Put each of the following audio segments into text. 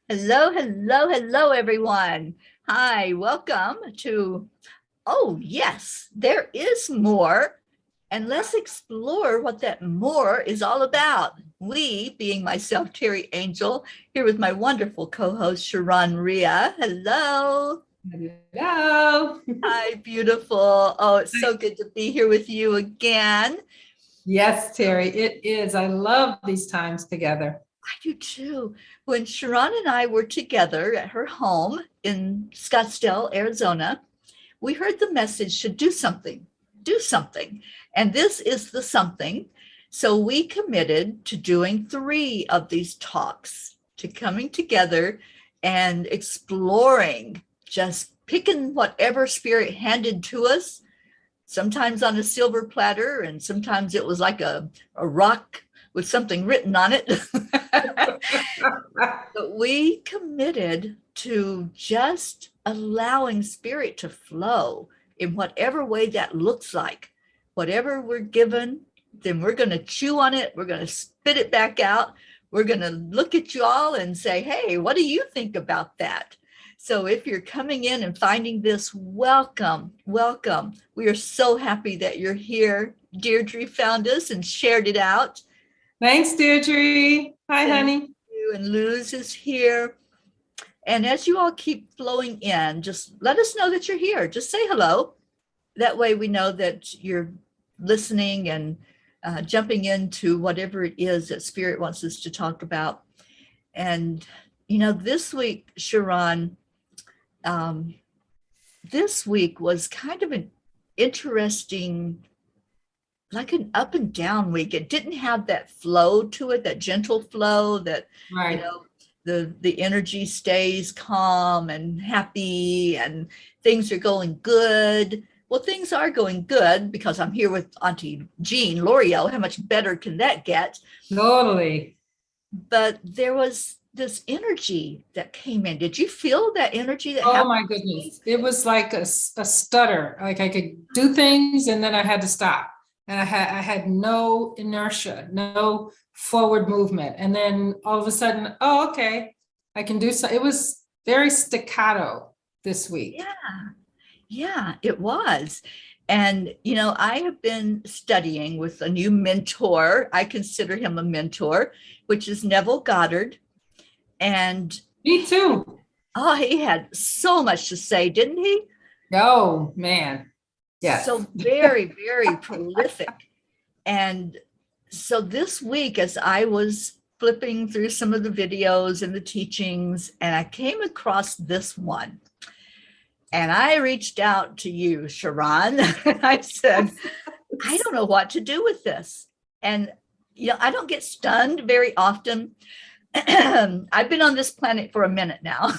Hello, hello, hello, everyone. Hi, welcome to, oh, yes, there is more. And let's explore what that more is all about. We, being myself, Terry Angel, here with my wonderful co host, ShaRon Ria. Hello. Hello. Hi, beautiful. Oh, it's so good to be here with you again. Yes, Terry, it is. I love these times together. I do too. When ShaRon and I were together at her home in Scottsdale, Arizona, we heard the message to do something, do something. And this is the something. So we committed to doing 3 of these talks, to coming together and exploring, just picking whatever spirit handed to us, sometimes on a silver platter, and sometimes it was like a rock with something written on it. But we committed to just allowing spirit to flow in whatever way that looks like. Whatever we're given, then we're going to chew on it. We're going to spit it back out. We're going to look at you all and say, hey, what do you think about that? So if you're coming in and finding this, welcome, welcome. We are so happy that you're here. Deirdre found us and shared it out. Thanks, Deirdre. Hi, Thank honey. you. And Luz is here. And as you all keep flowing in, just let us know that you're here. Just say hello. That way we know that you're listening and jumping into whatever it is that Spirit wants us to talk about. And, this week, ShaRon, this week was kind of an interesting, like an up and down week. It didn't have that flow to it, that gentle flow that, Right. the energy stays calm and happy and things are going good. Well, things are going good because I'm here with Auntie Jean L'Oreal. How much better can that get? Totally. But there was this energy that came in. Did you feel that energy that Oh happened? my goodness. It was like a stutter. Like I could do things and then I had to stop. And I had no inertia, no forward movement. And then all of a sudden, oh, okay, I can do so. It was very staccato this week. Yeah, it was. And, I have been studying with a new mentor. I consider him a mentor, which is Neville Goddard. And Me too. oh, he had so much to say, didn't he? Oh, man. Yes. So very, very prolific. And so this week, as I was flipping through some of the videos and the teachings, and I came across this one. And I reached out to you, ShaRon, and I said, I don't know what to do with this. And, I don't get stunned very often. I've been on this planet for a minute now.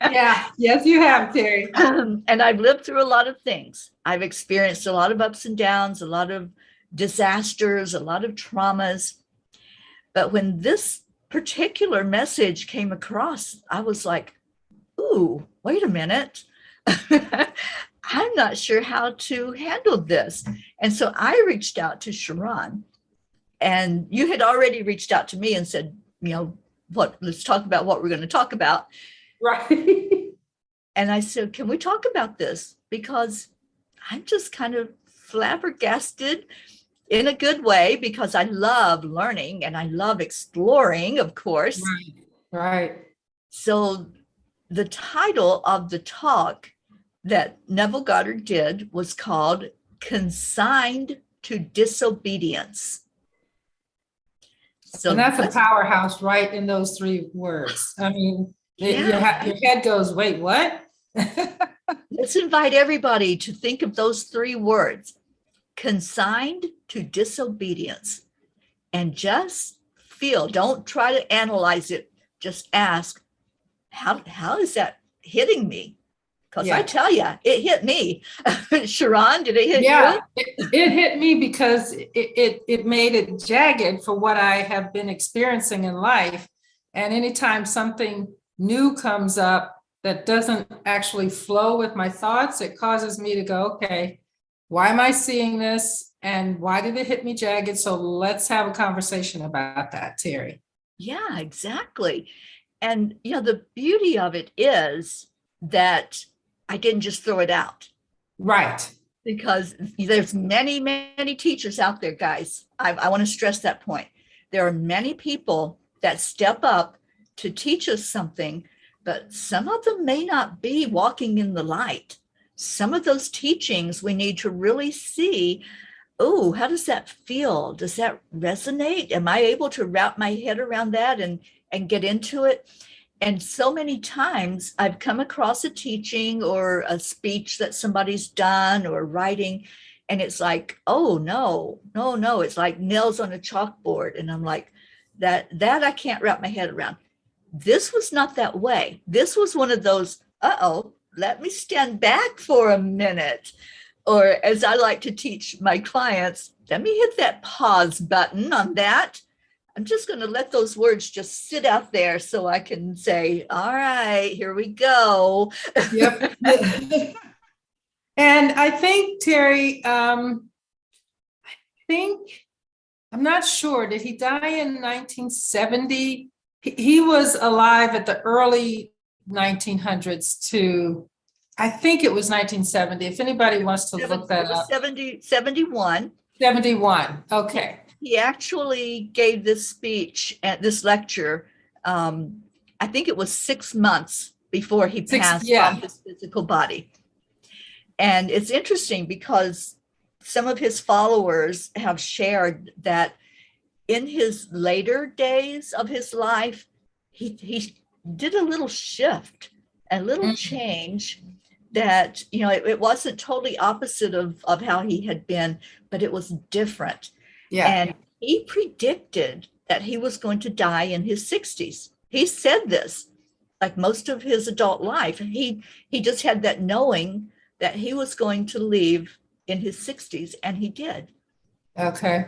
Yeah. Yes, you have, Terry. And I've lived through a lot of things. I've experienced a lot of ups and downs, a lot of disasters, a lot of traumas. But when this particular message came across, I was like, ooh, wait a minute. I'm not sure how to handle this. And so I reached out to ShaRon, and you had already reached out to me and said, let's talk about what we're going to talk about. Right. And I said, can we talk about this? Because I'm just kind of flabbergasted in a good way, because I love learning and I love exploring, of course. Right. Right. So the title of the talk that Neville Goddard did was called Consigned to Disobedience. So and that's a powerhouse right in those 3 words. I mean, your head goes, wait, what? Let's invite everybody to think of those 3 words, consigned to disobedience, and just feel. Don't try to analyze it. Just ask, how is that hitting me? Because I tell you, it hit me. ShaRon, did it hit you? It hit me because it made it jagged for what I have been experiencing in life. And anytime something new comes up that doesn't actually flow with my thoughts, it causes me to go, okay, why am I seeing this? And why did it hit me jagged? So let's have a conversation about that, Terry. Yeah, exactly. And, the beauty of it is that I didn't just throw it out. Right. Because there's many, many teachers out there, guys. I want to stress that point. There are many people that step up to teach us something, but some of them may not be walking in the light. Some of those teachings we need to really see, oh, how does that feel? Does that resonate? Am I able to wrap my head around that and get into it? And so many times I've come across a teaching or a speech that somebody's done or writing, and it's like, oh no, no, no. It's like nails on a chalkboard. And I'm like, that I can't wrap my head around. This was not that way. This was one of those, uh-oh, let me stand back for a minute. Or as I like to teach my clients, let me hit that pause button on that. I'm just going to let those words just sit out there so I can say, all right, here we go. Yep. And I think, Teri, I'm not sure, did he die in 1970? He was alive at the early 1900s to, I think it was 1970. If anybody wants to look that up. 71. 71, okay. He actually gave this speech at this lecture. I think it was 6 months before he passed from his physical body. And it's interesting because some of his followers have shared that in his later days of his life, he did a little shift, a little change that, it wasn't totally opposite of how he had been, but it was different. Yeah. And he predicted that he was going to die in his 60s. He said this like most of his adult life. He just had that knowing that he was going to leave in his 60s, and he did. Okay.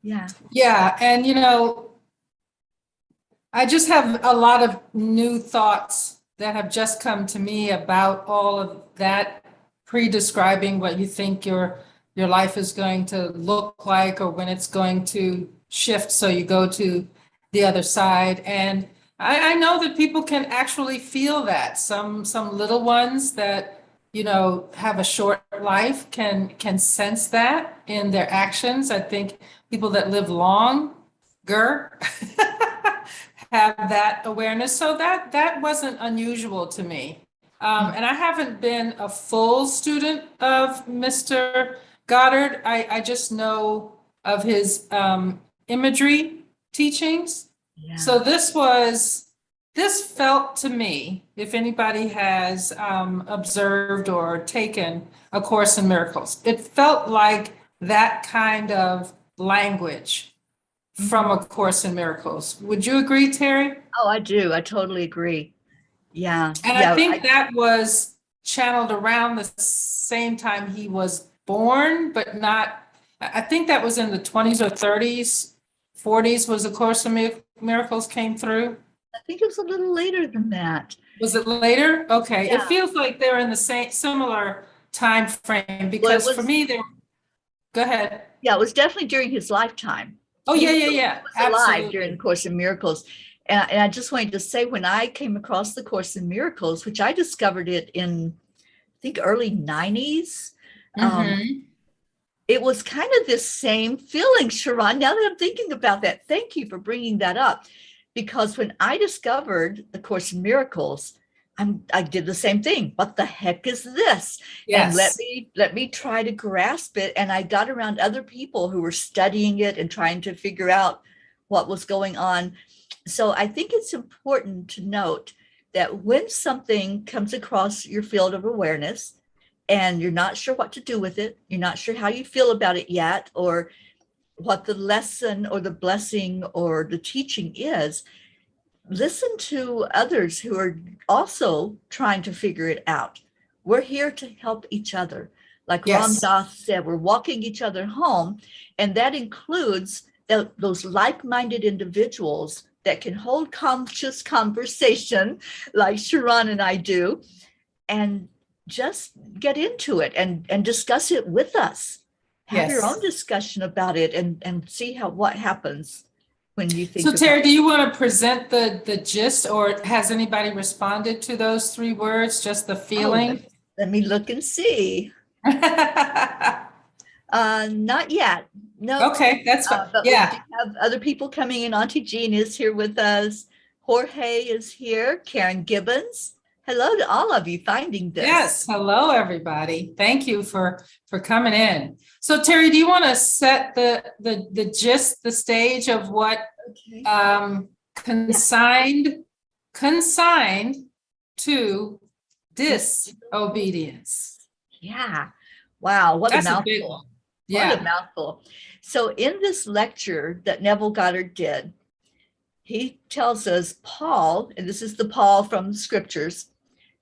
Yeah. Yeah. And, I just have a lot of new thoughts that have just come to me about all of that, pre-describing what you think your life is going to look like or when it's going to shift so you go to the other side. And I know that people can actually feel that. Some little ones that, have a short life can sense that in their actions. I think people that live longer have that awareness. So that wasn't unusual to me. And I haven't been a full student of Mr. Goddard. I just know of his imagery teachings. Yeah. So this felt to me, if anybody has observed or taken A Course in Miracles, it felt like that kind of language from A Course in Miracles. Would you agree, Teri? Oh, I do. I totally agree. Yeah. And yeah, I think that was channeled around the same time he was born, but not, I think that was in the 20s or 30s, 40s was A Course in Miracles came through. I think it was a little later than that. Was it later? Okay. Yeah. It feels like they're in the similar time frame because for me, go ahead. Yeah, it was definitely during his lifetime. Oh, yeah. He was alive during the Course in Miracles. And I just wanted to say, when I came across the Course in Miracles, which I discovered it in, I think, early 90s, it was kind of this same feeling, ShaRon. Now that I'm thinking about that, thank you for bringing that up. Because when I discovered the Course in Miracles, I did the same thing. What the heck is this? Yes. And let me try to grasp it. And I got around other people who were studying it and trying to figure out what was going on. So I think it's important to note that when something comes across your field of awareness and you're not sure what to do with it, you're not sure how you feel about it yet, or what the lesson or the blessing or the teaching is, listen to others who are also trying to figure it out. We're here to help each other. Like Ram Dass said, we're walking each other home. And that includes those like-minded individuals that can hold conscious conversation like ShaRon and I do, and just get into it and discuss it with us. Have your own discussion about it and see what happens when you think So about Teri, do you want to present the gist, or has anybody responded to those 3 words, just the feeling? let me look and see. Not yet. No. Okay, that's fine. But we do Yeah. have other people coming in. Auntie Jean is here with us. Jorge is here. Karen Gibbons. Hello to all of you finding this. Yes. Hello, everybody. Thank you for coming in. So Teri, do you want to set the gist, the stage of what Okay. consigned to disobedience? Yeah. Wow. What That's a a big mouthful. one. What a Yeah. mouthful. So in this lecture that Neville Goddard did, he tells us Paul, and this is the Paul from the scriptures,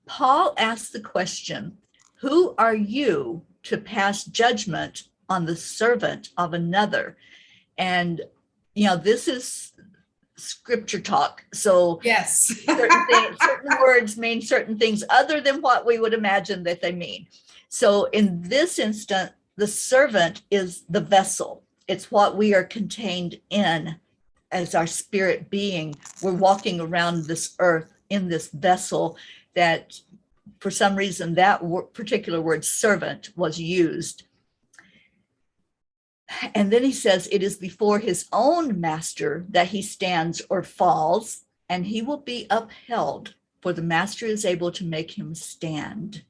Paul asked the question, who are you to pass judgment on the servant of another? And, this is scripture talk. So Yes. certain words mean certain things other than what we would imagine that they mean. So in this instant, the servant is the vessel. It's what we are contained in as our spirit being. We're walking around this earth in this vessel that for some reason that particular word servant was used. And then he says, it is before his own master that he stands or falls, and he will be upheld, for the master is able to make him stand.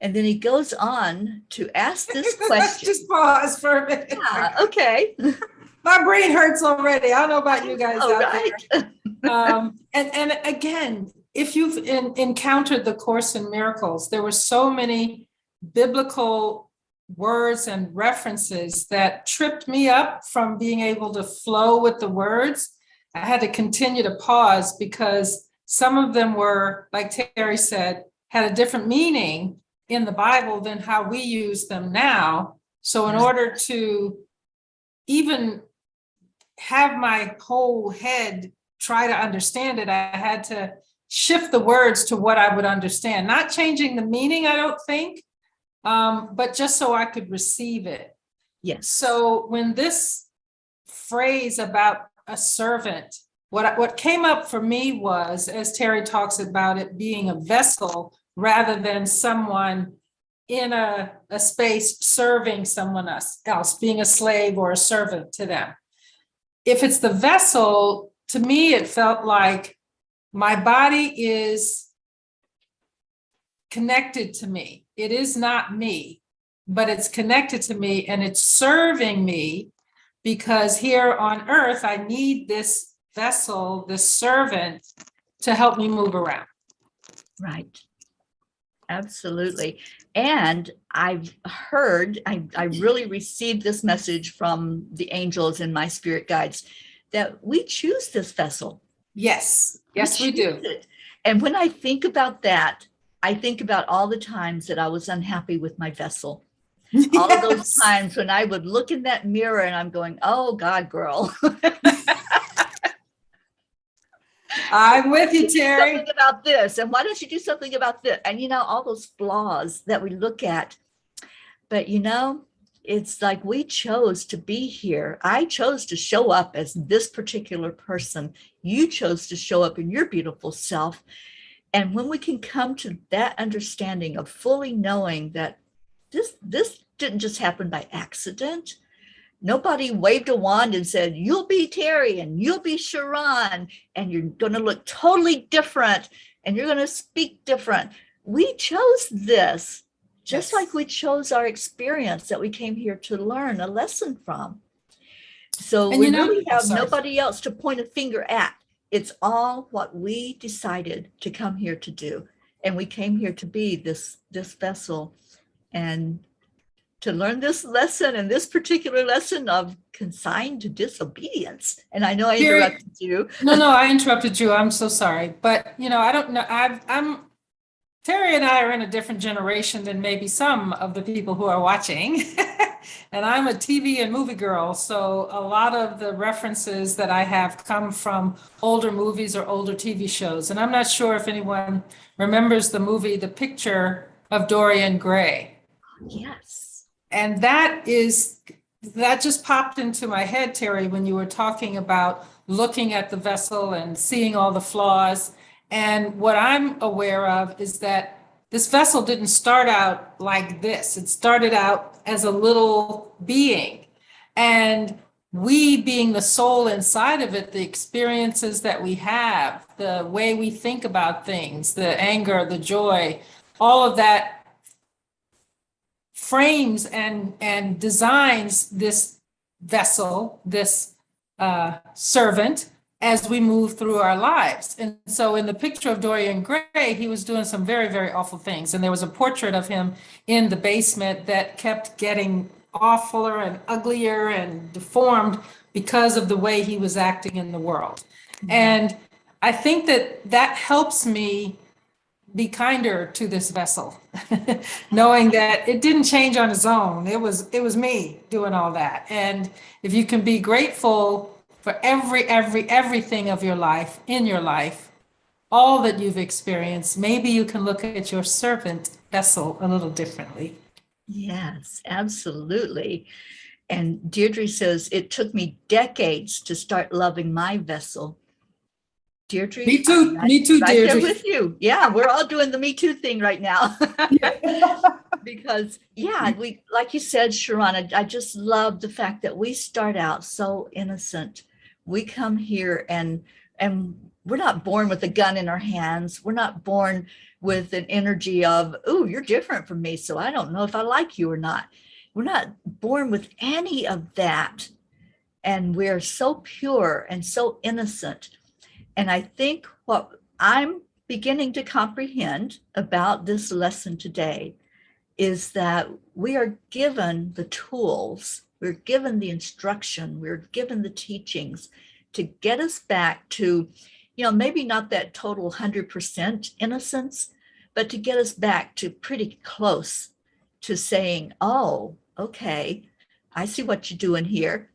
And then he goes on to ask this question. Just pause for a minute. Yeah, okay. My brain hurts already. I don't know about you guys out right. there. And again, if you've encountered the Course in Miracles, there were so many biblical words and references that tripped me up from being able to flow with the words. I had to continue to pause because some of them were, like Teri said, had a different meaning in the Bible than how we use them now. So in order to even have my whole head try to understand it, I had to shift the words to what I would understand, not changing the meaning, I don't think, but just so I could receive it. Yes. So when this phrase about a servant, what came up for me was, as Teri talks about it being a vessel rather than someone in a space serving someone else, being a slave or a servant to them. If it's the vessel, to me, it felt like my body is connected to me. It is not me, but it's connected to me and it's serving me because here on earth, I need this vessel, this servant to help me move around. Right. Absolutely. And I've heard, I really received this message from the angels and my spirit guides that we choose this vessel. Yes. Yes, we do. It. And when I think about that, I think about all the times that I was unhappy with my vessel. Yes. All of those times when I would look in that mirror and I'm going, oh God, girl. I'm with you, Teri. Something about this, and why don't you do something about this? And all those flaws that we look at. But it's like we chose to be here. I chose to show up as this particular person. You chose to show up in your beautiful self. And when we can come to that understanding of fully knowing that this didn't just happen by accident. Nobody waved a wand and said, you'll be Teri and you'll be ShaRon and you're going to look totally different and you're going to speak different. We chose this just like we chose our experience that we came here to learn a lesson from. So we really have nobody else to point a finger at. It's all what we decided to come here to do. And we came here to be this vessel and to learn this lesson and this particular lesson of consigned to disobedience. And I know I interrupted you. No, I interrupted you. I'm so sorry. But, I don't know. Teri and I are in a different generation than maybe some of the people who are watching. And I'm a TV and movie girl. So a lot of the references that I have come from older movies or older TV shows. And I'm not sure if anyone remembers the movie, The Picture of Dorian Gray. Yes. And that is that just popped into my head, Terry, when you were talking about looking at the vessel and seeing all the flaws. And what I'm aware of is that this vessel didn't start out like this. It started out as a little being. And we, being the soul inside of it, the experiences that we have, the way we think about things, the anger, the joy, all of that frames and designs this vessel, this servant, as we move through our lives. And so in the picture of Dorian Gray, he was doing some very, very awful things. And there was a portrait of him in the basement that kept getting awfuler and uglier and deformed because of the way he was acting in the world. Mm-hmm. And I think that that helps me be kinder to this vessel, knowing that it didn't change on its own. It was me doing all that. And if you can be grateful for everything of your life, in your life, all that you've experienced, maybe you can look at your servant vessel a little differently. Yes, absolutely. And Deirdre says, it took me decades to start loving my vessel. Deirdre? Me too, right Deirdre. There with you. Yeah, we're all doing the Me Too thing right now. Because, yeah, we, like you said, ShaRon, I just love the fact that we start out so innocent. We come here and we're not born with a gun in our hands. We're not born with an energy of, oh, you're different from me, so I don't know if I like you or not. We're not born with any of that. And we're so pure and so innocent. And I think what I'm beginning to comprehend about this lesson today is that we are given the tools, we're given the instruction, we're given the teachings to get us back to, maybe not that total 100% innocence, but to get us back to pretty close to saying, oh, okay, I see what you're doing here.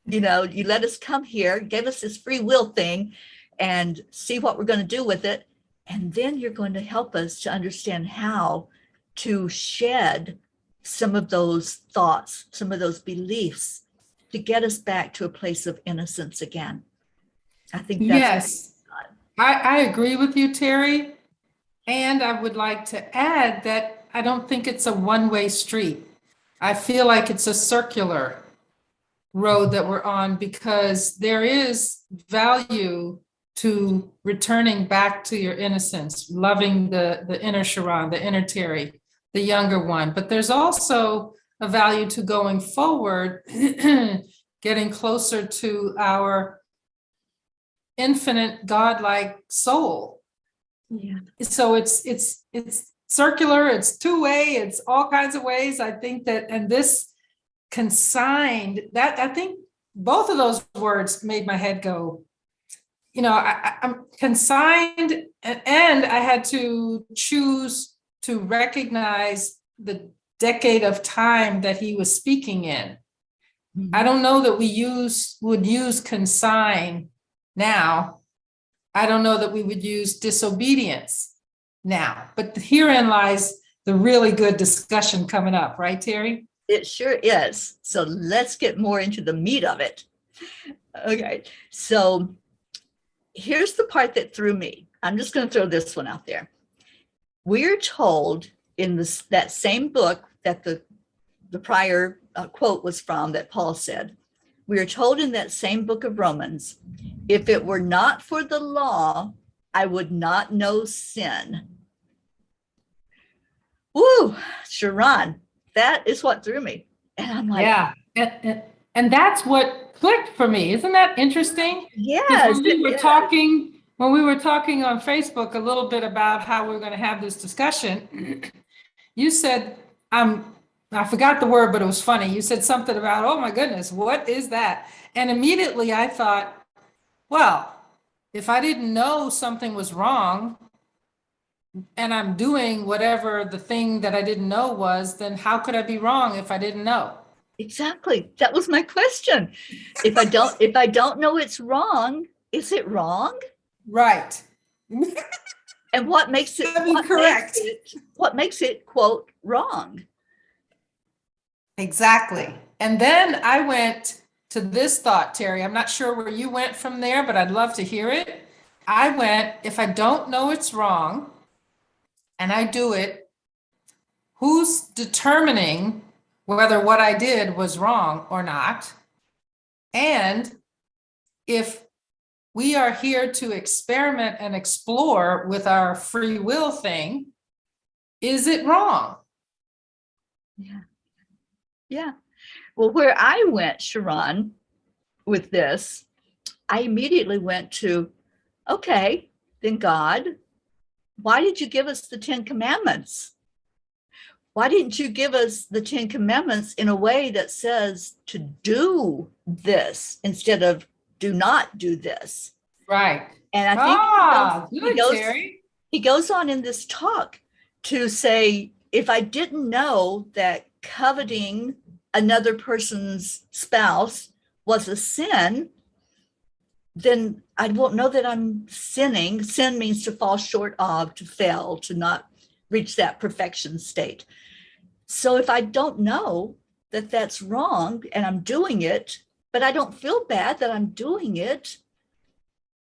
You let us come here, gave us this free will thing, and see what we're going to do with it. And then you're going to help us to understand how to shed some of those thoughts, some of those beliefs, to get us back to a place of innocence again. I think that's yes. I agree with you, Teri. And I would like to add that I don't think it's a one-way street. I feel like it's a circular road that we're on, because there is value to returning back to your innocence, loving the inner ShaRon, the inner Teri, the younger one. But there's also a value to going forward, getting closer to our infinite godlike soul. Yeah. So it's circular, it's two-way, it's all kinds of ways. I think that, and this consigned, that I think both of those words made my head go, I'm consigned, and I had to choose to recognize the decade of time that he was speaking in. Mm-hmm. I don't know that we would use consign now. I don't know that we would use disobedience now, but herein lies the really good discussion coming up, right, Teri? It sure is. So let's get more into the meat of it. Okay, so here's the part that threw me. I'm just going to throw this one out there. We're told in that same book that the prior quote was from, that Paul said, we are told in that same book of Romans, if it were not for the law, I would not know sin. Woo, ShaRon, that is what threw me. And I'm like, yeah. And that's what clicked for me. Isn't that interesting? Yes. When we were talking on Facebook a little bit about how we're going to have this discussion, you said, I forgot the word, but it was funny. You said something about, oh my goodness, what is that? And immediately I thought, well, if I didn't know something was wrong and I'm doing whatever the thing that I didn't know was, then how could I be wrong if I didn't know? Exactly. That was my question. If I don't know it's wrong, is it wrong? Right. And what makes it correct? What makes it quote wrong? Exactly. And then I went to this thought, Teri. I'm not sure where you went from there, but I'd love to hear it. I went, if I don't know it's wrong and I do it, who's determining whether what I did was wrong or not? And if we are here to experiment and explore with our free will thing, is it wrong? Yeah. Yeah. Well, where I went, ShaRon, with this, I immediately went to, okay, then God, why did you give us the 10 Commandments? Why didn't you give us the 10 Commandments in a way that says to do this instead of do not do this? Right. And I think Good, Teri. he goes on in this talk to say, if I didn't know that coveting another person's spouse was a sin, then I won't know that I'm sinning. Sin means to fall short of, to fail, to not reach that perfection state. So if I don't know that that's wrong and I'm doing it, but I don't feel bad that I'm doing it,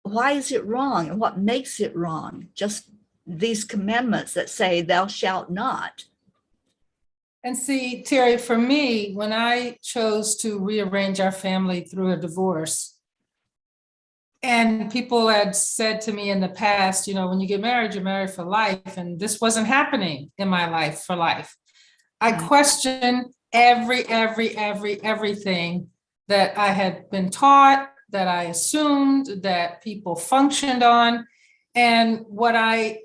why is it wrong? And what makes it wrong? Just these commandments that say, thou shalt not. And see, Teri, for me, when I chose to rearrange our family through a divorce, and people had said to me in the past, when you get married, you're married for life. And this wasn't happening in my life for life. I questioned everything that I had been taught, that I assumed, that people functioned on. And what I'm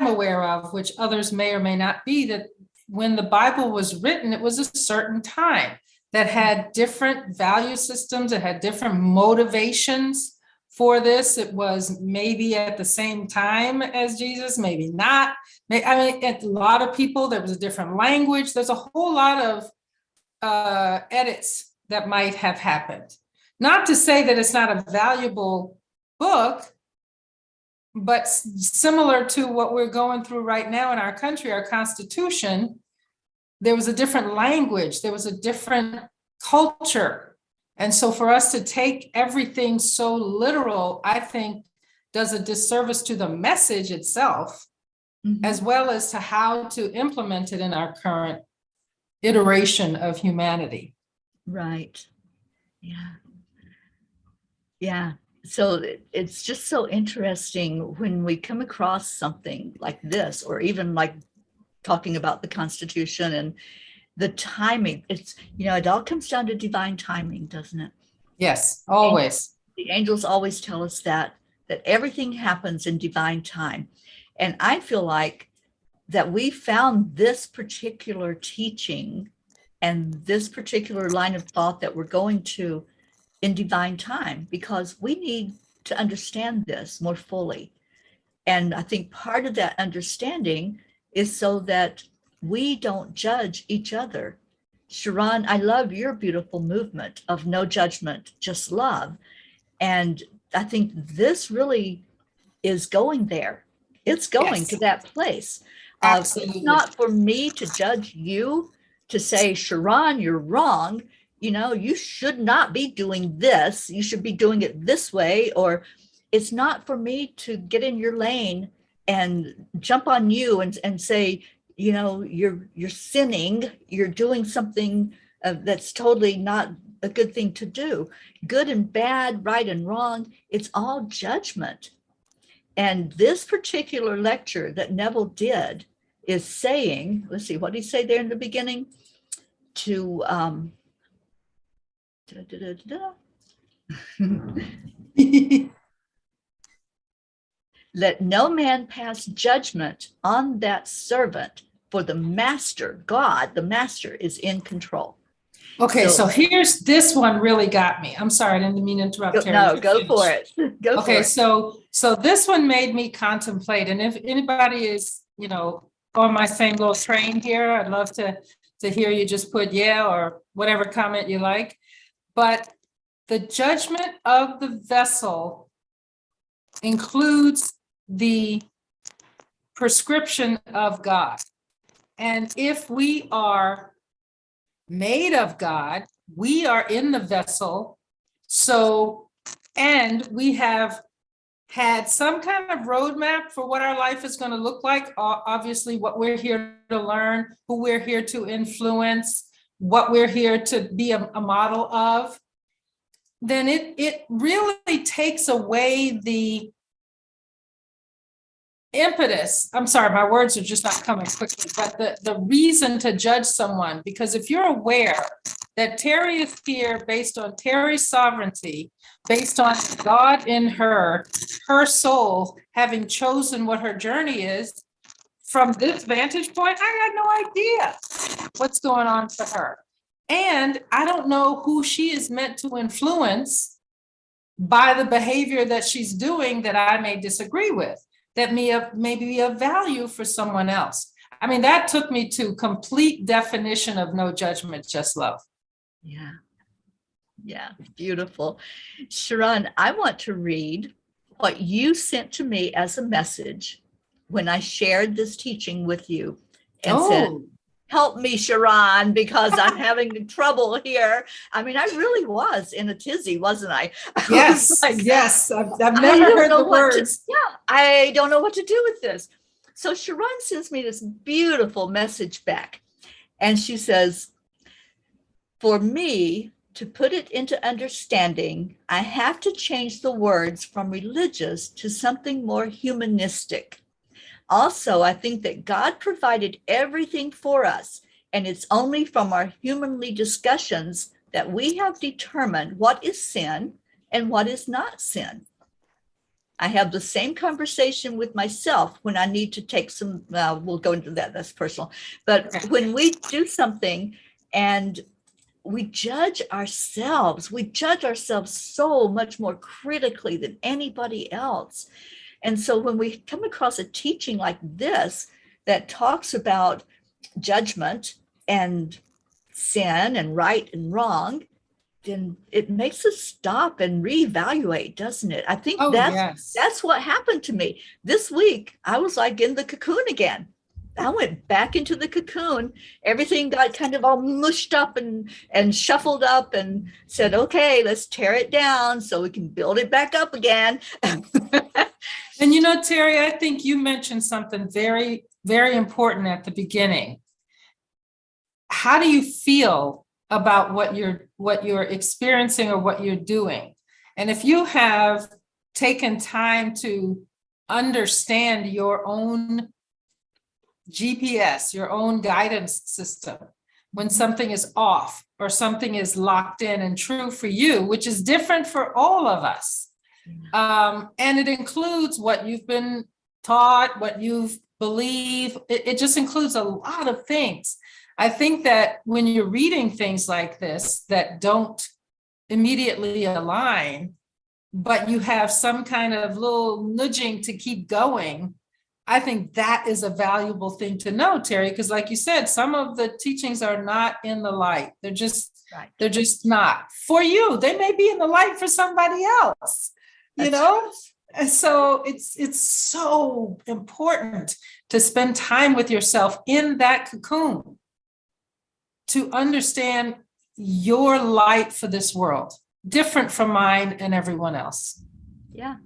aware of, which others may or may not be, that when the Bible was written, it was a certain time that had different value systems, it had different motivations for this. It was maybe at the same time as Jesus, maybe not. I mean, a lot of people, there was a different language. There's a whole lot of edits that might have happened. Not to say that it's not a valuable book, but similar to what we're going through right now in our country, our Constitution, there was a different language, there was a different culture. And so for us to take everything so literal, I think does a disservice to the message itself, as well as to how to implement it in our current iteration of humanity. Right. Yeah. Yeah. So it's just so interesting when we come across something like this, or even like talking about the Constitution and the timing. It's, it all comes down to divine timing, doesn't it? Yes, always. The angels always tell us that everything happens in divine time. And I feel like that we found this particular teaching and this particular line of thought that we're going to in divine time, because we need to understand this more fully. And I think part of that understanding is so that we don't judge each other. ShaRon, I love your beautiful movement of no judgment, just love. And I think this really is going there. It's going to that place. Absolutely. It's not for me to judge you, to say, ShaRon, you're wrong. You should not be doing this. You should be doing it this way. Or it's not for me to get in your lane and jump on you and say, you're sinning. You're doing something that's totally not a good thing to do. Good and bad, right and wrong, it's all judgment. And this particular lecture that Neville did is saying, let's see, what did he say there in the beginning? To let no man pass judgment on that servant, for the master, God, the master, is in control. Okay, so here's this one really got me. I'm sorry, I didn't mean to interrupt. Teri. No, go for it. Go for it. So this one made me contemplate, and if anybody is, on my same little train here, I'd love to hear you just put yeah or whatever comment you like. But the judgment of the vessel includes the prescription of God. And if we are made of God. We are in the vessel. So, and we have had some kind of roadmap for what our life is going to look like. Obviously, what we're here to learn, who we're here to influence, what we're here to be a model of. Then it really takes away the impetus. I'm sorry, my words are just not coming quickly, but the reason to judge someone, because if you're aware that Teri is here based on Teri's sovereignty, based on God in her soul, having chosen what her journey is, from this vantage point, I had no idea what's going on for her. And I don't know who she is meant to influence by the behavior that she's doing that I may disagree with, that may be of value for someone else. I mean, that took me to complete definition of no judgment, just love. Yeah. Yeah, beautiful. ShaRon, I want to read what you sent to me as a message when I shared this teaching with you and said, help me, ShaRon, because I'm having trouble here. I mean, I really was in a tizzy, wasn't I? Yes, yes. I've never heard the words. I don't know what to do with this. So ShaRon sends me this beautiful message back. And she says, for me to put it into understanding, I have to change the words from religious to something more humanistic. Also, I think that God provided everything for us, and it's only from our humanly discussions that we have determined what is sin and what is not sin. I have the same conversation with myself when I need to take some, we'll go into that, that's personal. But when we do something and we judge ourselves so much more critically than anybody else. And so when we come across a teaching like this that talks about judgment and sin and right and wrong, then it makes us stop and reevaluate, doesn't it? I think that's what happened to me. This week, I was like in the cocoon again. I went back into the cocoon. Everything got kind of all mushed up and shuffled up and said, okay, let's tear it down so we can build it back up again. And you know, Teri, I think you mentioned something very, very important at the beginning. How do you feel about what you're experiencing or what you're doing? And if you have taken time to understand your own GPS, your own guidance system, when something is off or something is locked in and true for you, which is different for all of us. And it includes what you've been taught, what you've believed. It just includes a lot of things. I think that when you're reading things like this that don't immediately align, but you have some kind of little nudging to keep going, I think that is a valuable thing to know, Teri, because like you said, some of the teachings are not in the light. They're just not for you. They may be in the light for somebody else, you know? And so it's so important to spend time with yourself in that cocoon to understand your light for this world, different from mine and everyone else. Yeah.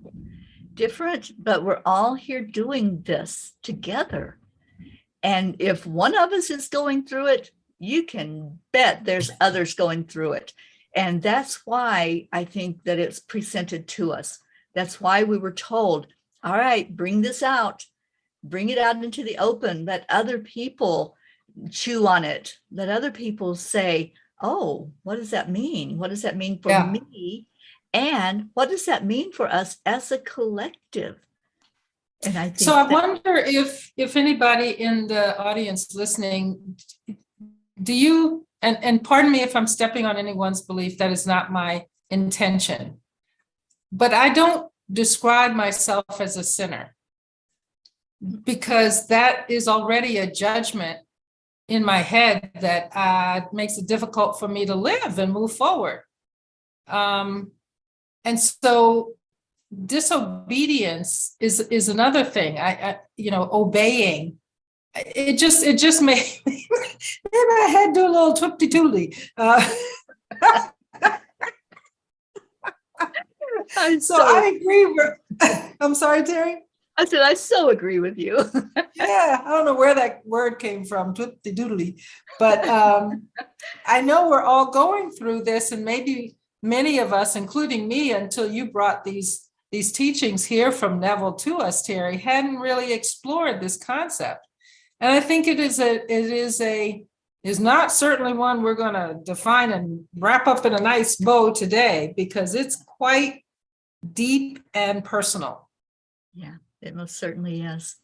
Different, but we're all here doing this together. And if one of us is going through it, you can bet there's others going through it. And that's why I think that it's presented to us. That's why we were told, all right, bring this out, bring it out into the open, let other people chew on it. Let other people say, oh, what does that mean? What does that mean for me? And what does that mean for us as a collective? And I think so. I wonder if anybody in the audience listening, do you? And pardon me if I'm stepping on anyone's belief. That is not my intention. But I don't describe myself as a sinner, because that is already a judgment in my head that makes it difficult for me to live and move forward. And so disobedience is another thing. I obeying it just made maybe I had to do a little twipty-tooly. So I agree. I'm sorry, Teri. I said, I so agree with you. Yeah, I don't know where that word came from, twipty-doodly, but I know we're all going through this, and maybe many of us, including me, until you brought these teachings here from Neville to us, Teri, hadn't really explored this concept. And I think it is not certainly one we're going to define and wrap up in a nice bow today, because it's quite deep and personal. Yeah, it most certainly is.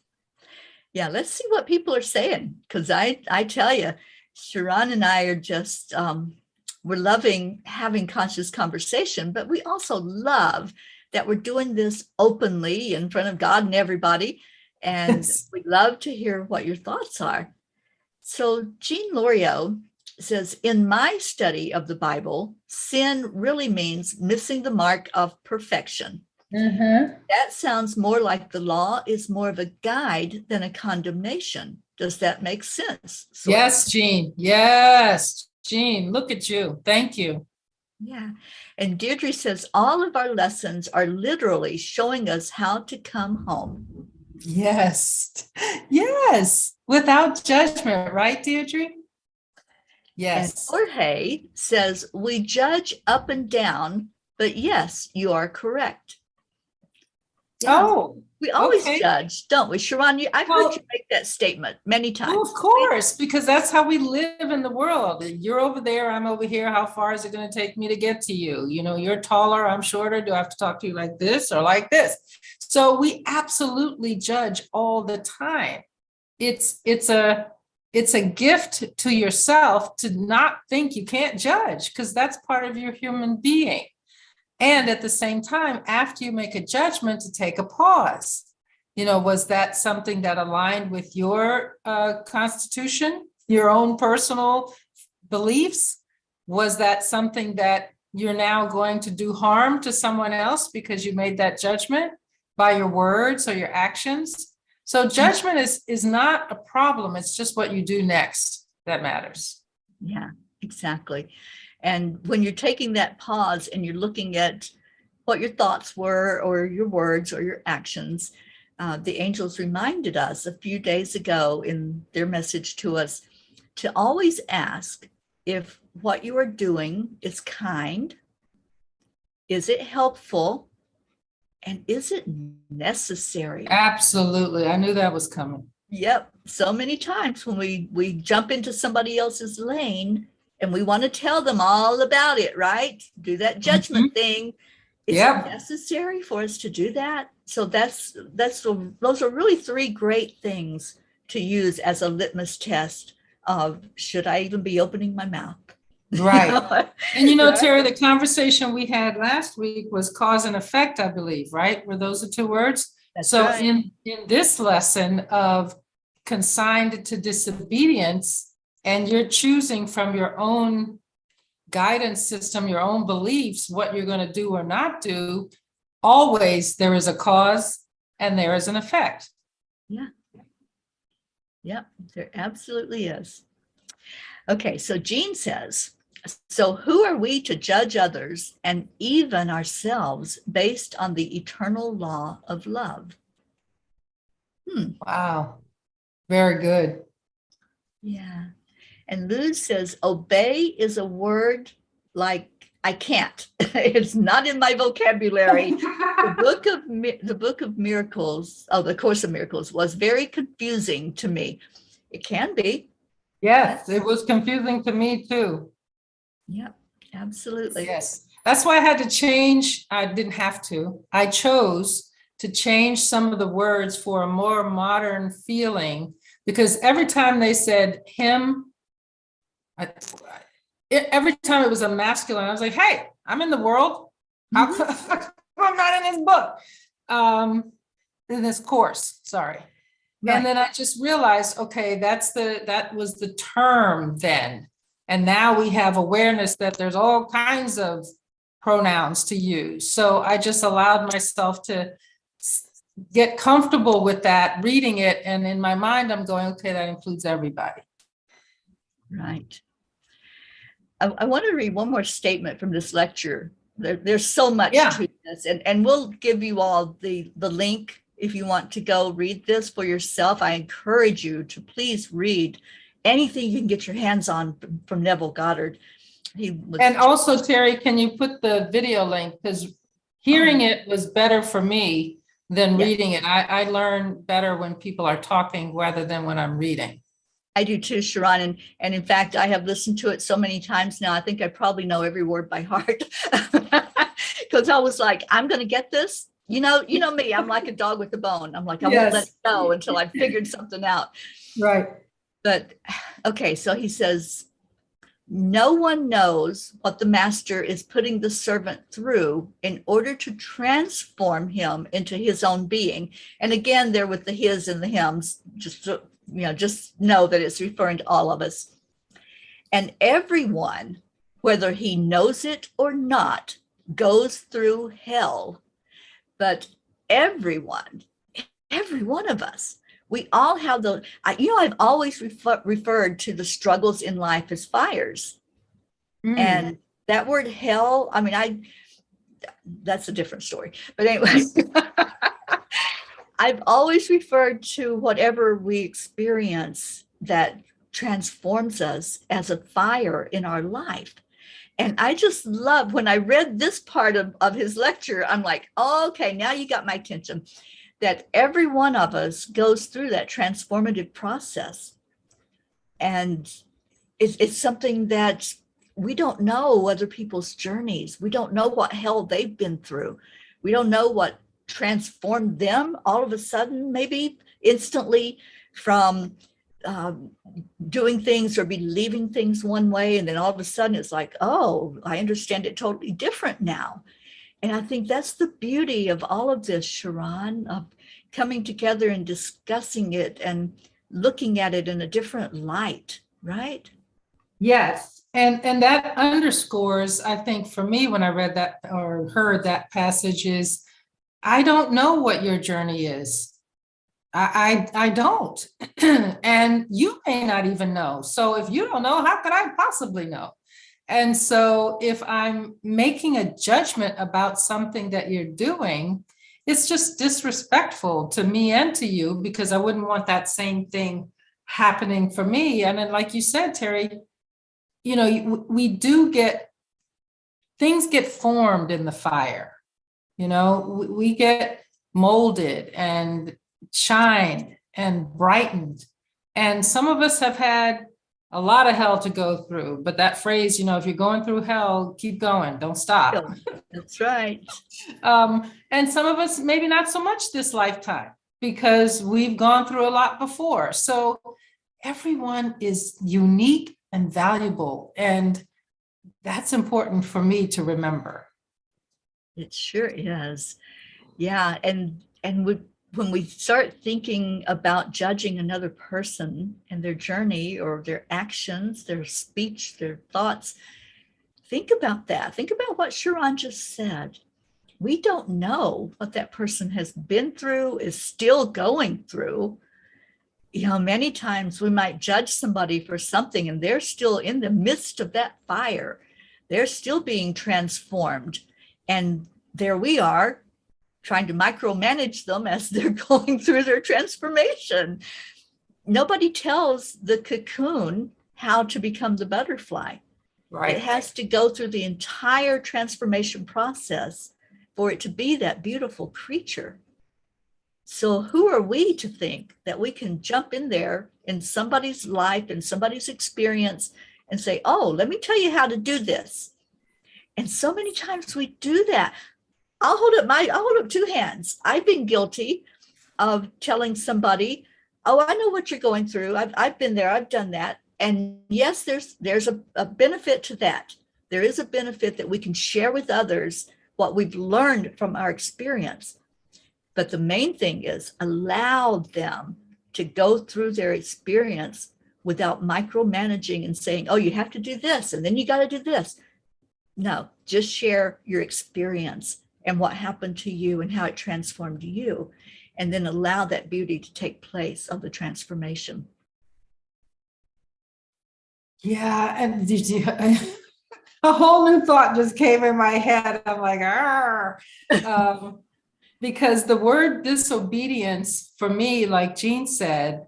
Yeah, let's see what people are saying, because I tell you, ShaRon and I are just, we're loving having conscious conversation, but we also love that we're doing this openly in front of God and everybody. And Yes. we'd love to hear what your thoughts are. So Jean Lorio says, in my study of the Bible, sin really means missing the mark of perfection. Mm-hmm. That sounds more like the law is more of a guide than a condemnation. Does that make sense? Yes, Jean. Yes, Jean. Look at you. Thank you. Yeah. And Deirdre says, all of our lessons are literally showing us how to come home. Yes. Yes. Without judgment, right, Deirdre? Yes. And Jorge says, we judge up and down, but yes, you are correct. Yeah. Oh, we always okay. judge, don't we? ShaRon, I've heard you make that statement many times. Well, of course, because that's how we live in the world. You're over there, I'm over here. How far is it going to take me to get to you? You know, you're taller, I'm shorter. Do I have to talk to you like this or like this? So we absolutely judge all the time. It's a gift to yourself to not think you can't judge, because that's part of your human being. And at the same time, after you make a judgment, to take a pause. You know, was that something that aligned with your constitution, your own personal beliefs? Was that something that you're now going to do harm to someone else because you made that judgment by your words or your actions? So judgment is not a problem. It's just what you do next that matters. Yeah, exactly. And when you're taking that pause and you're looking at what your thoughts were or your words or your actions, the angels reminded us a few days ago in their message to us to always ask if what you are doing is kind, is it helpful, and is it necessary? Absolutely. I knew that was coming. Yep. So many times when we jump into somebody else's lane and we want to tell them all about it, right? Do that judgment thing. Is it necessary for us to do that? So those are really three great things to use as a litmus test of, should I even be opening my mouth? Right. And you know, Right? Teri, the conversation we had last week was cause and effect, I believe, right? Were those the two words? That's so right. in this lesson of consigned to disobedience, and you're choosing from your own guidance system, your own beliefs, what you're going to do or not do, always there is a cause and there is an effect. Yeah. Yep, there absolutely is. Okay, so Jean says, so who are we to judge others and even ourselves based on the eternal law of love? Wow. Very good. Yeah. And Luz says, obey is a word like I can't. It's not in my vocabulary. The book of miracles, the Course of Miracles, was very confusing to me. It can be. Yes, it was confusing to me too. Yeah, absolutely. Yes, that's why I had to change. I didn't have to. I chose to change some of the words for a more modern feeling, because every time they said him, every time it was a masculine, I was like, hey, I'm in the world. How come I'm not in this book? In this course, sorry. Right. And then I just realized, okay, that was the term then. And now we have awareness that there's all kinds of pronouns to use. So I just allowed myself to get comfortable with that, reading it. And in my mind, I'm going, okay, that includes everybody. Right. I want to read one more statement from this lecture. There's so much to this, and we'll give you all the link if you want to go read this for yourself. I encourage you to please read anything you can get your hands on from Neville Goddard. And also, Teri, can you put the video link? Because hearing it was better for me than reading it. I learn better when people are talking rather than when I'm reading. I do too, ShaRon. And in fact, I have listened to it so many times now, I think I probably know every word by heart. Because I was like, I'm going to get this. You know me, I'm like a dog with a bone. I'm like, I won't let it go until I've figured something out. Right. But okay, so he says, no one knows what the master is putting the servant through in order to transform him into his own being. And again, there with the his and the hims, just know that it's referring to all of us. And everyone, whether he knows it or not, goes through hell. But every one of us, we all have I've always referred to the struggles in life as fires. And that word hell, I mean, that's a different story. But anyway, I've always referred to whatever we experience that transforms us as a fire in our life. And I just love, when I read this part of his lecture, I'm like, oh, okay, now you got my attention, that every one of us goes through that transformative process. And it's something that we don't know other people's journeys. We don't know what hell they've been through. We don't know what transformed them all of a sudden, maybe instantly, from doing things or believing things one way. And then all of a sudden it's like, oh, I understand it totally different now. And I think that's the beauty of all of this, ShaRon, of coming together and discussing it and looking at it in a different light, right? Yes. And that underscores, I think, for me, when I read that or heard that passage, is I don't know what your journey is. I don't. And you may not even know. So if you don't know, how could I possibly know? And so if I'm making a judgment about something that you're doing, it's just disrespectful to me and to you, because I wouldn't want that same thing happening for me. And then, like you said, Teri, we do things get formed in the fire. We get molded and shined and brightened. And some of us have had a lot of hell to go through, but that phrase, if you're going through hell, keep going, don't stop. That's right. And some of us, maybe not so much this lifetime, because we've gone through a lot before. So everyone is unique and valuable. And that's important for me to remember. It sure is. Yeah. And when we start thinking about judging another person and their journey or their actions, their speech, their thoughts, think about that. Think about what ShaRon just said. We don't know what that person has been through, is still going through. Many times we might judge somebody for something and they're still in the midst of that fire. They're still being transformed. And there we are, trying to micromanage them as they're going through their transformation. Nobody tells the cocoon how to become the butterfly. Right. It has to go through the entire transformation process for it to be that beautiful creature. So who are we to think that we can jump in there in somebody's life, in somebody's experience, and say, oh, let me tell you how to do this. And so many times we do that. I'll hold up two hands. I've been guilty of telling somebody, oh, I know what you're going through. I've been there. I've done that. And yes, there's a benefit to that. There is a benefit that we can share with others what we've learned from our experience. But the main thing is allow them to go through their experience without micromanaging and saying, oh, you have to do this, and then you got to do this. No, just share your experience and what happened to you and how it transformed you. and then allow that beauty to take place of the transformation. Yeah, and did you, a whole new thought just came in my head. I'm like, because the word disobedience for me, like Jean said,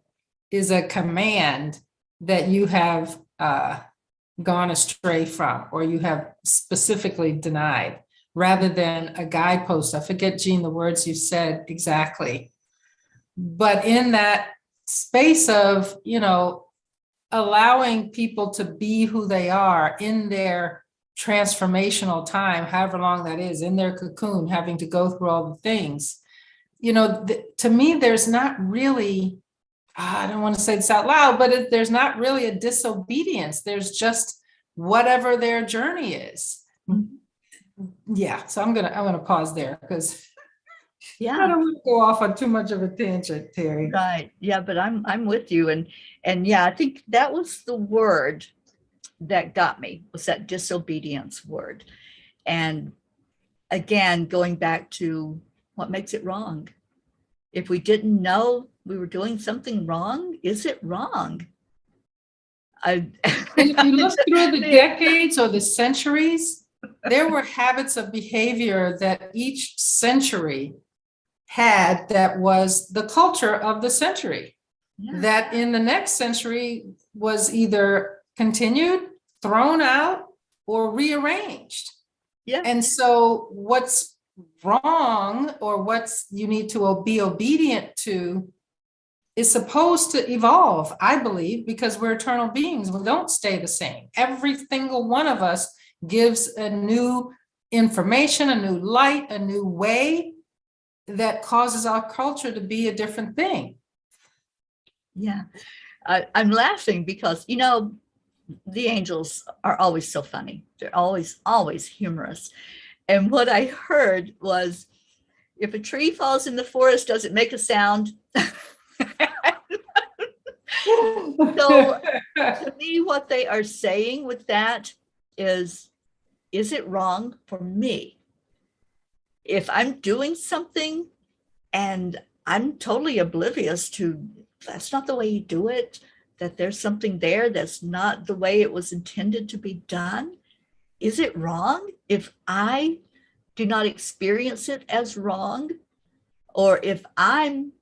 is a command that you have gone astray from, or you have specifically denied, rather than a guidepost. I forget, Jean, the words you said exactly. But in that space of, allowing people to be who they are in their transformational time, however long that is, in their cocoon, having to go through all the things, to me, there's not really, I don't want to say this out loud, but there's not really a disobedience. There's just whatever their journey is. Yeah. So I'm gonna pause there, because I don't want to go off on too much of a tangent, Teri. Right. Yeah, but I'm with you. And yeah, I think that was the word that got me, was that disobedience word. And again, going back to what makes it wrong. If we didn't know we were doing something wrong, is it wrong? And if you look through the decades or the centuries, there were habits of behavior that each century had that was the culture of the century, that in the next century was either continued, thrown out, or rearranged. Yeah. And so what's wrong, or what's you need to be obedient to, is supposed to evolve, I believe, because we're eternal beings. We don't stay the same. Every single one of us gives a new information, a new light, a new way that causes our culture to be a different thing. Yeah. I'm laughing because, the angels are always so funny. They're always humorous. And what I heard was, if a tree falls in the forest, does it make a sound? So to me, what they are saying with that is it wrong for me? If I'm doing something and I'm totally oblivious to, that's not the way you do it, that there's something there that's not the way it was intended to be done, is it wrong if I do not experience it as wrong? Or if I'm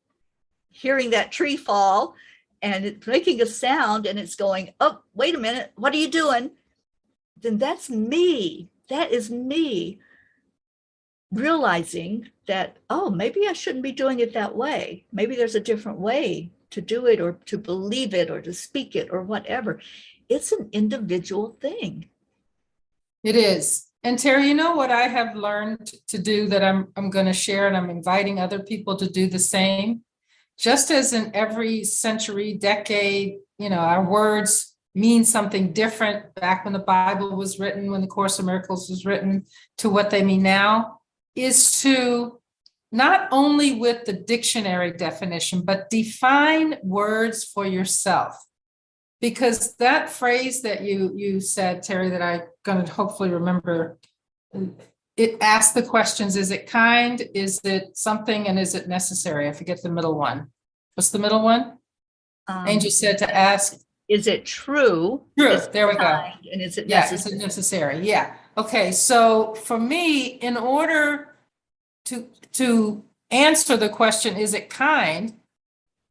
hearing that tree fall and it's making a sound and it's going, oh, wait a minute, what are you doing? Then that's me. That is me realizing that, oh, maybe I shouldn't be doing it that way. Maybe there's a different way to do it, or to believe it, or to speak it, or whatever. It's an individual thing. It is. And Teri, you know what I have learned to do that I'm going to share, and I'm inviting other people to do the same. Just as in every century, decade, our words mean something different back when the Bible was written, when the Course of Miracles was written, to what they mean now, is to not only with the dictionary definition, but define words for yourself. Because that phrase that you said, Teri, that I'm going to hopefully remember, it asks the questions: is it kind? Is it something? And is it necessary? I forget the middle one. What's the middle one? Angel said to ask, is it true? True. Is there we go. And is it necessary? necessary? Is it necessary? Yeah. Okay. So for me, in order to answer the question, is it kind?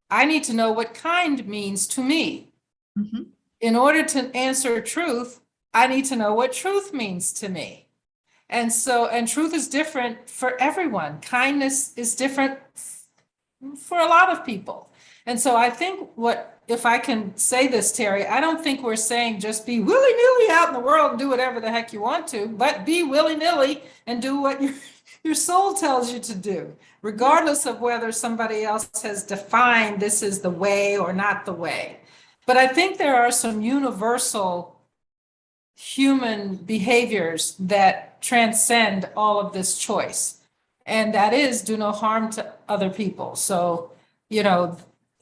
I need to know what kind means to me. Mm-hmm. In order to answer truth, I need to know what truth means to me. And truth is different for everyone. Kindness is different for a lot of people. And so I think if I can say this, Teri, I don't think we're saying just be willy-nilly out in the world and do whatever the heck you want to, but be willy-nilly and do what your soul tells you to do, regardless of whether somebody else has defined this is the way or not the way. But I think there are some universal human behaviors that transcend all of this choice. And that is, do no harm to other people. So,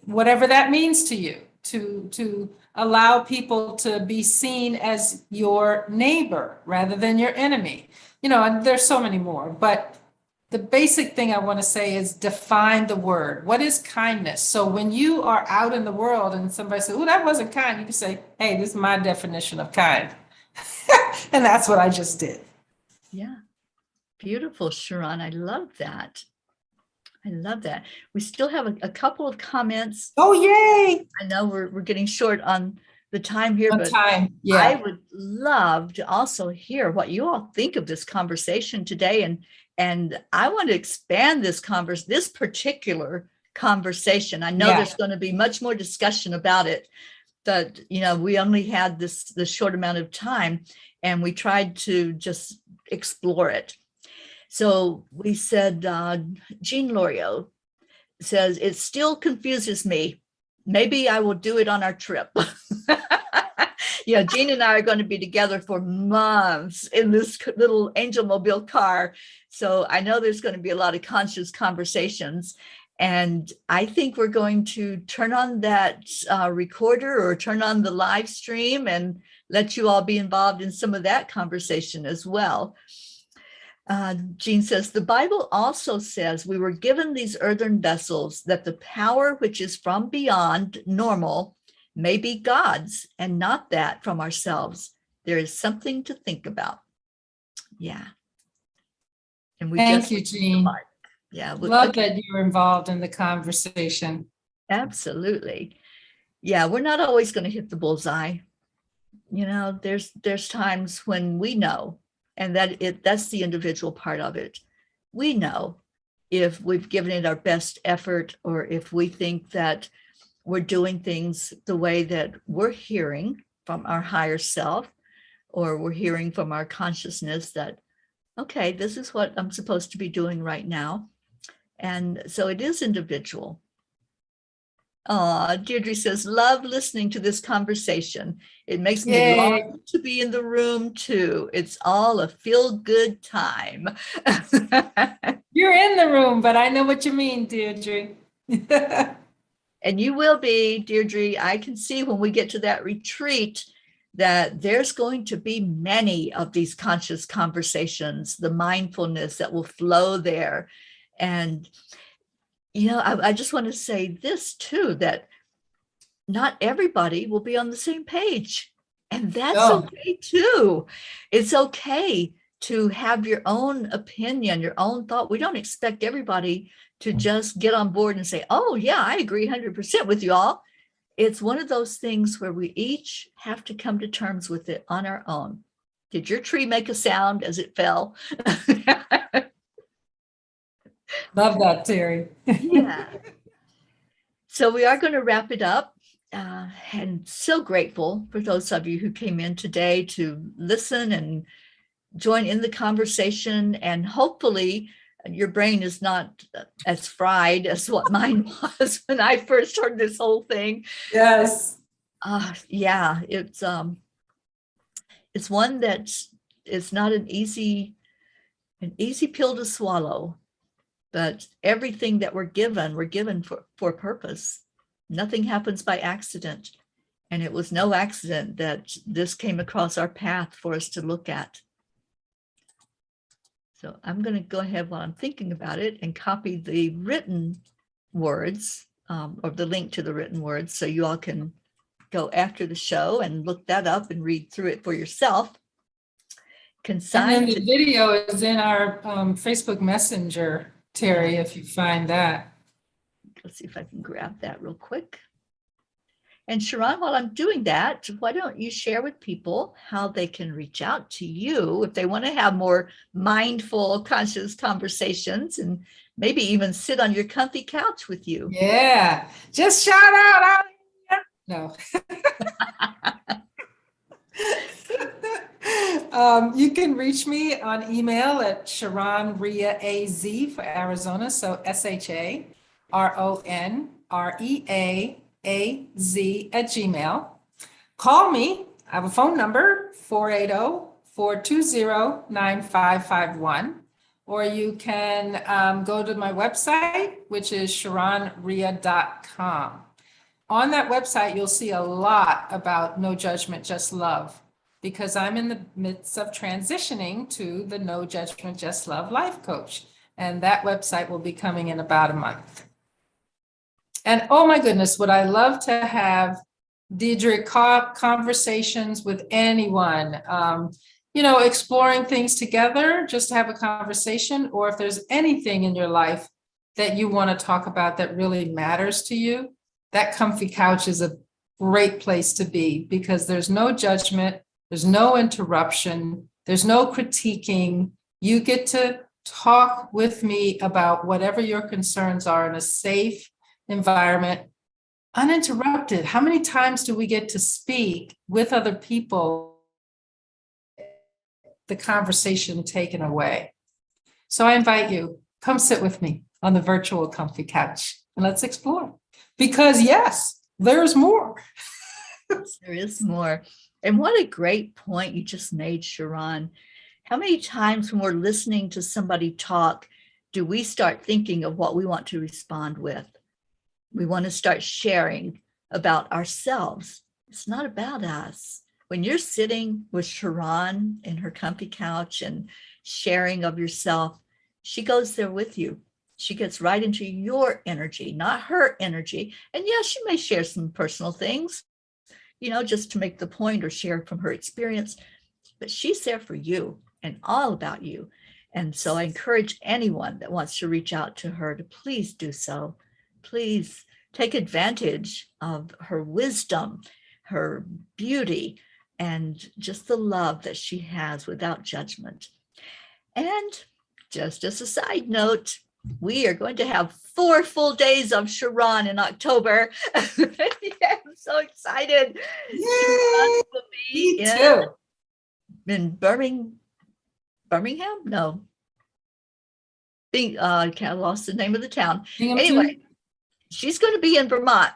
whatever that means to you, to allow people to be seen as your neighbor rather than your enemy. And there's so many more, but the basic thing I want to say is define the word. What is kindness? So when you are out in the world and somebody says, oh, that wasn't kind, you can say, hey, this is my definition of kind. And that's what I just did. Yeah. Beautiful, ShaRon. I love that. I love that. We still have a couple of comments. Oh, yay. I know we're getting short on the time here, On but time. Yeah. I would love to also hear what you all think of this conversation today. And I want to expand this particular conversation. I know there's going to be much more discussion about it, but we only had this short amount of time, and we tried to just explore it. So we said, Jean Lorio says, it still confuses me. Maybe I will do it on our trip. Yeah, Jean and I are going to be together for months in this little Angel Mobile car. So I know there's going to be a lot of conscious conversations. And I think we're going to turn on that recorder or turn on the live stream and let you all be involved in some of that conversation as well. Jean says, the Bible also says we were given these earthen vessels that the power which is from beyond normal may be God's and not that from ourselves. There is something to think about. Yeah. And we Thank you, Jean. Yeah. Love that you're involved in the conversation. Absolutely. Yeah. We're not always going to hit the bullseye. There's times when we know, and that's the individual part of it. We know if we've given it our best effort, or if we think that we're doing things the way that we're hearing from our higher self, or we're hearing from our consciousness that, okay, this is what I'm supposed to be doing right now. And so it is individual. Deirdre says, love listening to this conversation. It makes me long to be in the room too. It's all a feel-good time. You're in the room, but I know what you mean, Deirdre. And you will be, Deirdre. I can see when we get to that retreat that there's going to be many of these conscious conversations, the mindfulness that will flow there. And I just want to say this too, that not everybody will be on the same page. And that's okay too. It's okay to have your own opinion, your own thought. We don't expect everybody to just get on board and say, oh yeah, I agree 100% with you all. It's one of those things where we each have to come to terms with it on our own. Did your tree make a sound as it fell? Love that, Teri. Yeah. So we are going to wrap it up. And so grateful for those of you who came in today to listen and join in the conversation. And hopefully your brain is not as fried as what mine was when I first heard this whole thing. Yes. Yeah, it's one that is not an easy pill to swallow. But everything that we're given for purpose. Nothing happens by accident. And it was no accident that this came across our path for us to look at. So I'm going to go ahead while I'm thinking about it and copy the written words, or the link to the written words, so you all can go after the show and look that up and read through it for yourself. And then the video is in our Facebook Messenger, Teri, if you find that. Let's see if I can grab that real quick. And ShaRon, while I'm doing that, why don't you share with people how they can reach out to you if they want to have more mindful, conscious conversations and maybe even sit on your comfy couch with you. Yeah, just shout out. No. You can reach me on email at ShaRon Ria AZ for Arizona. So ShaRonReaAZ@gmail. Call me. I have a phone number, 480-420-9551. Or you can go to my website, which is ShaRonRia.com. On that website, you'll see a lot about No Judgment, Just Love, because I'm in the midst of transitioning to the No Judgment, Just Love life coach. And that website will be coming in about a month. And oh my goodness, would I love to have Deidre conversations with anyone, exploring things together, just to have a conversation, or if there's anything in your life that you want to talk about that really matters to you, that comfy couch is a great place to be, because there's no judgment, there's no interruption, there's no critiquing. You get to talk with me about whatever your concerns are in a safe environment, uninterrupted. How many times do we get to speak with other people, the conversation taken away? So I invite you, come sit with me on the virtual comfy couch and let's explore. Because yes, there's more. There is more. And what a great point you just made, ShaRon. How many times when we're listening to somebody talk, do we start thinking of what we want to respond with? We want to start sharing about ourselves. It's not about us. When you're sitting with ShaRon in her comfy couch and sharing of yourself, she goes there with you. She gets right into your energy, not her energy. And yes, she may share some personal things, just to make the point or share from her experience, but she's there for you and all about you. And so I encourage anyone that wants to reach out to her to please do so. Please take advantage of her wisdom, her beauty, and just the love that she has without judgment. And just as a side note, we are going to have 4 full days of ShaRon in October. Yeah, I'm so excited. Yay! Will be in Birmingham? No. I lost the name of the town. Anyway, she's going to be in Vermont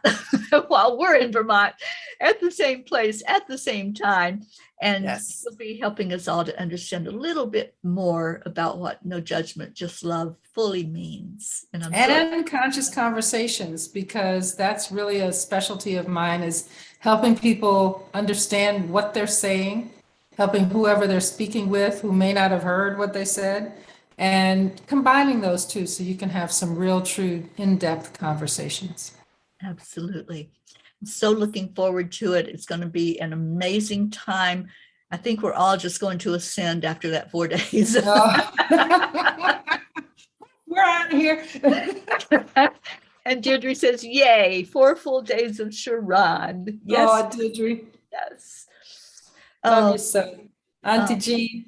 while we're in Vermont at the same place at the same time. And yes, she'll be helping us all to understand a little bit more about what no judgment, just love fully means. And conscious conversations, because that's really a specialty of mine, is helping people understand what they're saying, helping whoever they're speaking with who may not have heard what they said, and combining those two so you can have some real, true, in-depth conversations. Absolutely. I'm so looking forward to it. It's going to be an amazing time. I think we're all just going to ascend after that 4 days. Oh. We're out of here. And Deirdre says, yay, 4 full days of ShaRon. Yes. Oh, Deirdre. Yes. Love you so. Auntie Jean.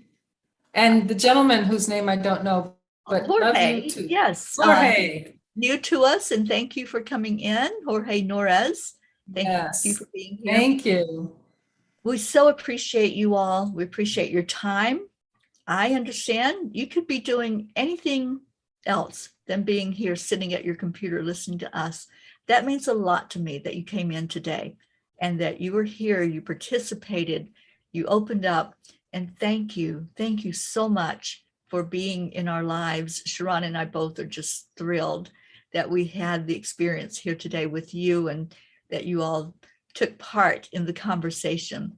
And the gentleman whose name I don't know, but Jorge, love you too. Yes. Jorge. New to us, and thank you for coming in, Jorge Norez. Thank you for being here. Thank you. We so appreciate you all. We appreciate your time. I understand you could be doing anything else than being here sitting at your computer listening to us. That means a lot to me that you came in today and that you were here, you participated, you opened up, and thank you. Thank you so much for being in our lives. ShaRon and I both are just thrilled that we had the experience here today with you and that you all took part in the conversation.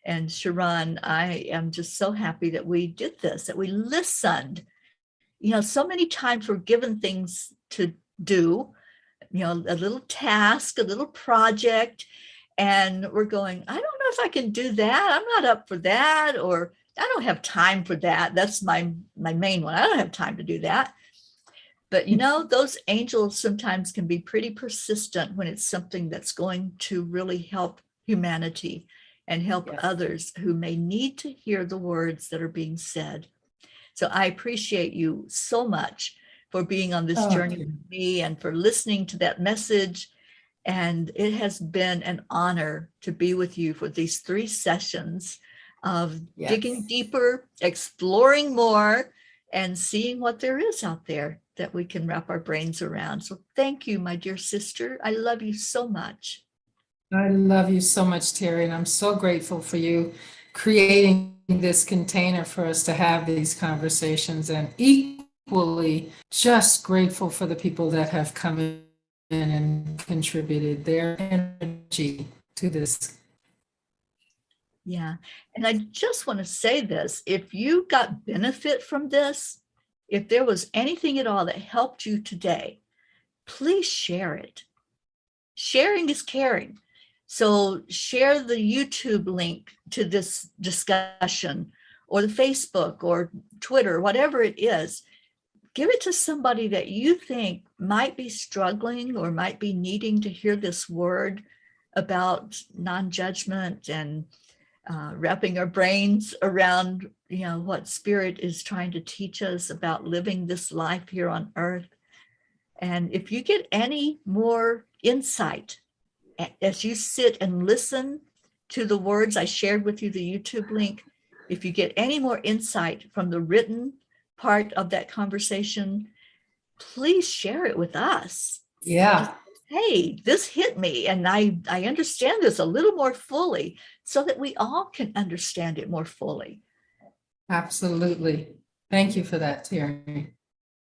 And ShaRon, I am just so happy that we did this, that we listened. So many times we're given things to do, a little task, a little project, and we're going, I don't know if I can do that. I'm not up for that, or I don't have time for that. That's my main one. I don't have time to do that. But, those angels sometimes can be pretty persistent when it's something that's going to really help humanity and help others who may need to hear the words that are being said. So I appreciate you so much for being on this journey with me and for listening to that message. And it has been an honor to be with you for these 3 sessions of digging deeper, exploring more, and seeing what there is out there that we can wrap our brains around. So thank you, my dear sister. I love you so much. I love you so much, Teri, and I'm so grateful for you creating this container for us to have these conversations, and equally just grateful for the people that have come in and contributed their energy to this. Yeah. And I just want to say this, if you got benefit from this, if there was anything at all that helped you today, please share it. Sharing is caring. So share the YouTube link to this discussion, or the Facebook or Twitter, whatever it is. Give it to somebody that you think might be struggling or might be needing to hear this word about non-judgment and wrapping our brains around, what Spirit is trying to teach us about living this life here on earth. And if you get any more insight as you sit and listen to the words I shared with you, the YouTube link, if you get any more insight from the written part of that conversation, please share it with us. Yeah. Hey, this hit me, and I understand this a little more fully, so that we all can understand it more fully. Absolutely. Thank you for that, Teri.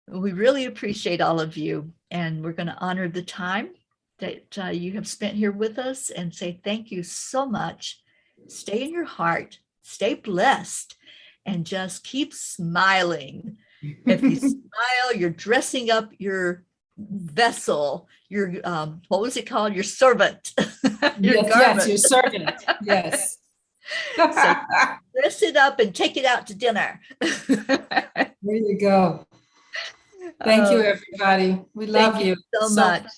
We really appreciate all of you, and we're going to honor the time that you have spent here with us and say thank you so much. Stay in your heart, stay blessed, and just keep smiling. If you smile, you're dressing up your vessel, your what was it called? Your servant. Yes, your servant. Yes. So dress it up and take it out to dinner. There you go. Thank you, everybody. We love you so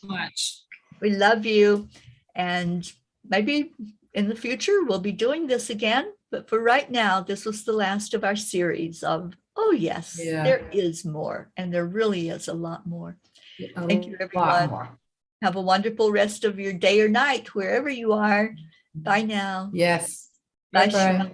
much. We love you. And maybe in the future, we'll be doing this again. But for right now, this was the last of our series of, oh, yes, there is more. And there really is a lot more. Thank you, everyone. Have a wonderful rest of your day or night, wherever you are. Bye now. Yes. Bye. Bye.